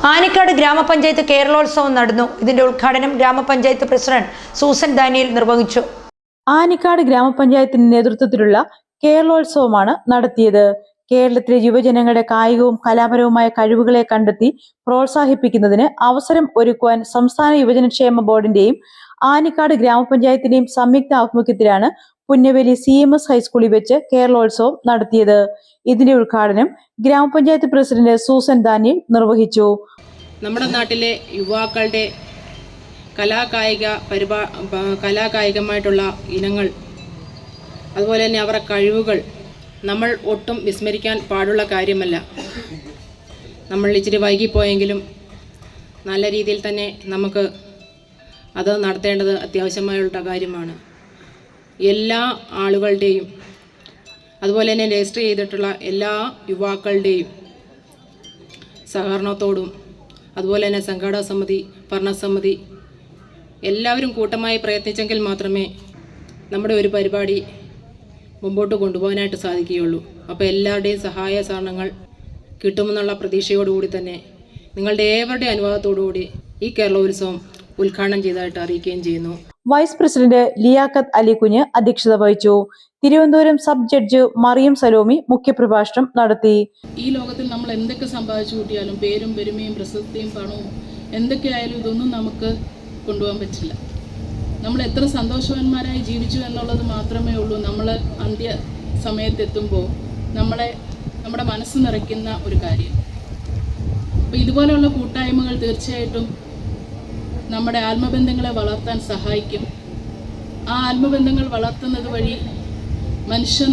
ആനിക്കാട് ഗ്രാമപഞ്ചായത്ത് കേരളോത്സവം നടന്നു. ഇതിന്റെ ഉദ്ഘാടനം ഗ്രാമപഞ്ചായത്ത് പ്രസിഡന്റ് സൂസൻ ഡാനിയൽ നിർവഹിച്ചു. ആനിക്കാട് ഗ്രാമപഞ്ചായത്തിന്റെ നേതൃത്വത്തിലുള്ള കേരളോത്സവമാണ് നടത്തിയത്. കേരളത്തിലെ യുവജനങ്ങളുടെ കായികവും കലാപരവുമായ കഴിവുകളെ കണ്ടെത്തി പ്രോത്സാഹിപ്പിക്കുന്നതിന് അവസരം ഒരുക്കുവാൻ സംസ്ഥാന യുവജനക്ഷേമ ബോർഡിന്റെയും ആനിക്കാട് ഗ്രാമപഞ്ചായത്തിന്റെയും സംയുക്ത ആഭിമുഖ്യത്തിലാണ് പുന്നവേലി CMS ഹൈസ്കൂളിൽ വെച്ച് കേരളോത്സവം നടത്തിയത്. ഇതിന്റെ ഉദ്ഘാടനം ഗ്രാമപഞ്ചായത്ത് പ്രസിഡന്റ് സൂസൻ ഡാനിയൽ നിർവഹിച്ചു. നമ്മുടെ നാട്ടിലെ യുവാക്കളുടെ കലാകായികമായിട്ടുള്ള ഇനങ്ങൾ, അതുപോലെ തന്നെ അവരുടെ കഴിവുകൾ നമ്മൾ ഒട്ടും വിസ്മരിക്കാൻ പാടുള്ള കാര്യമല്ല. നമ്മൾ ഇച്ചിരി വൈകിപ്പോയെങ്കിലും നല്ല രീതിയിൽ തന്നെ നമുക്ക് അത് നടത്തേണ്ടത് അത്യാവശ്യമായുള്ള കാര്യമാണ്. എല്ലാ ആളുകളുടെയും, അതുപോലെ തന്നെ രജിസ്റ്റർ ചെയ്തിട്ടുള്ള എല്ലാ യുവാക്കളുടെയും സഹകരണത്തോടും, അതുപോലെ തന്നെ സംഘാടക സമിതി, ഭരണസമിതി എല്ലാവരും കൂട്ടമായി പ്രയത്നിച്ചെങ്കിൽ മാത്രമേ നമ്മുടെ ഒരു പരിപാടി മുമ്പോട്ട് കൊണ്ടുപോകാനായിട്ട് സാധിക്കുകയുള്ളൂ. അപ്പോൾ എല്ലാവരുടെയും സഹായ സഹകരണങ്ങൾ കിട്ടുമെന്നുള്ള പ്രതീക്ഷയോടുകൂടി തന്നെ നിങ്ങളുടെ ഏവരുടെ അനുവാദത്തോടുകൂടി ഈ കേരളോത്സവം ഉദ്ഘാടനം ചെയ്തതായിട്ട് അറിയിക്കുകയും ചെയ്യുന്നു. വൈസ് പ്രസിഡന്റ് ലിയാഖത്ത് അലി കുഞ്ഞ് അധ്യക്ഷത വഹിച്ചു. തിരുവനന്തപുരം സബ് ജഡ്ജ് മറിയം സലോമി മുഖ്യപ്രഭാഷണം നടത്തി. ഈ ലോകത്തിൽ നമ്മൾ എന്തൊക്കെ സമ്പാദിച്ചു കൂട്ടിയാലും പേരും പെരുമയും പ്രശസ്തിയും പണവും എന്തൊക്കെയായാലും ഇതൊന്നും നമുക്ക് കൊണ്ടുപോകാൻ പറ്റില്ല. നമ്മൾ എത്ര സന്തോഷവാന്മാരായി ജീവിച്ചു എന്നുള്ളത് മാത്രമേ ഉള്ളൂ നമ്മൾ അന്ത്യ സമയത്തെത്തുമ്പോൾ നമ്മുടെ മനസ്സ് നിറയ്ക്കുന്ന ഒരു കാര്യം. അപ്പോൾ ഇതുപോലെയുള്ള കൂട്ടായ്മകൾ തീർച്ചയായിട്ടും നമ്മുടെ ആത്മബന്ധങ്ങളെ വളർത്താൻ സഹായിക്കും. ആ ആത്മബന്ധങ്ങൾ വളർത്തുന്നത് വഴി മനുഷ്യ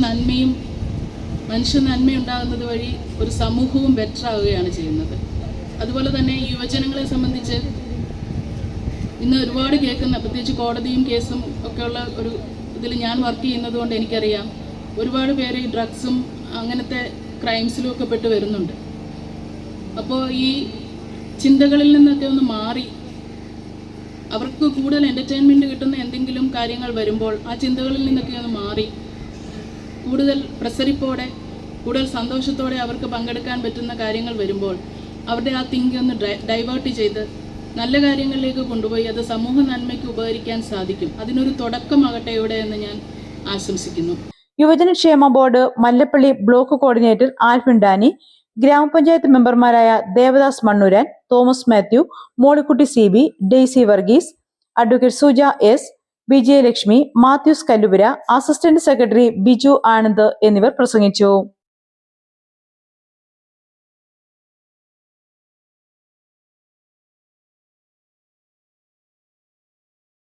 നന്മയുണ്ടാകുന്നത് വഴി ഒരു സമൂഹവും ബെറ്റർ ആവുകയാണ് ചെയ്യുന്നത്. അതുപോലെ തന്നെ യുവജനങ്ങളെ സംബന്ധിച്ച് ഇന്ന് ഒരുപാട് കേൾക്കുന്ന, പ്രത്യേകിച്ച് കോടതിയും കേസും ഒക്കെയുള്ള ഒരു ഇതിൽ ഞാൻ വർക്ക് ചെയ്യുന്നത് കൊണ്ട് എനിക്കറിയാം, ഒരുപാട് പേര് ഈ ഡ്രഗ്സും അങ്ങനത്തെ ക്രൈംസിലും ഒക്കെ പെട്ട് വരുന്നുണ്ട്. അപ്പോൾ ഈ ചിന്തകളിൽ നിന്നൊക്കെ ഒന്ന് മാറി അവർക്ക് കൂടുതൽ എൻ്റർടൈൻമെൻറ്റ് കിട്ടുന്ന എന്തെങ്കിലും കാര്യങ്ങൾ വരുമ്പോൾ ആ ചിന്തകളിൽ നിന്നൊക്കെ ഒന്ന് മാറി കൂടുതൽ പ്രസരിപ്പോടെ, കൂടുതൽ സന്തോഷത്തോടെ അവർക്ക് പങ്കെടുക്കാൻ പറ്റുന്ന കാര്യങ്ങൾ വരുമ്പോൾ അവരുടെ ആ തിങ്ക് ഒന്ന് ഡൈവേർട്ട് ചെയ്ത് നല്ല കാര്യങ്ങളിലേക്ക് കൊണ്ടുപോയി അത് സമൂഹ നന്മയ്ക്ക് ഉപകരിക്കാൻ സാധിക്കും. അതിനൊരു തുടക്കമാകട്ടെ ഇവിടെ എന്ന് ഞാൻ ആശംസിക്കുന്നു. യുവജനക്ഷേമ board Mallappally block coordinator Alphin Danny, ഗ്രാമപഞ്ചായത്ത് മെമ്പർമാരായ Devadas Mannooran, Thomas Mathew, Mollykutty CB, Daisy Varghese, advocate Suja S, Vijayalakshmi, Mathews Kallupura, assistant secretary Biju Anand എന്നിവർ പ്രസംഗിച്ചു.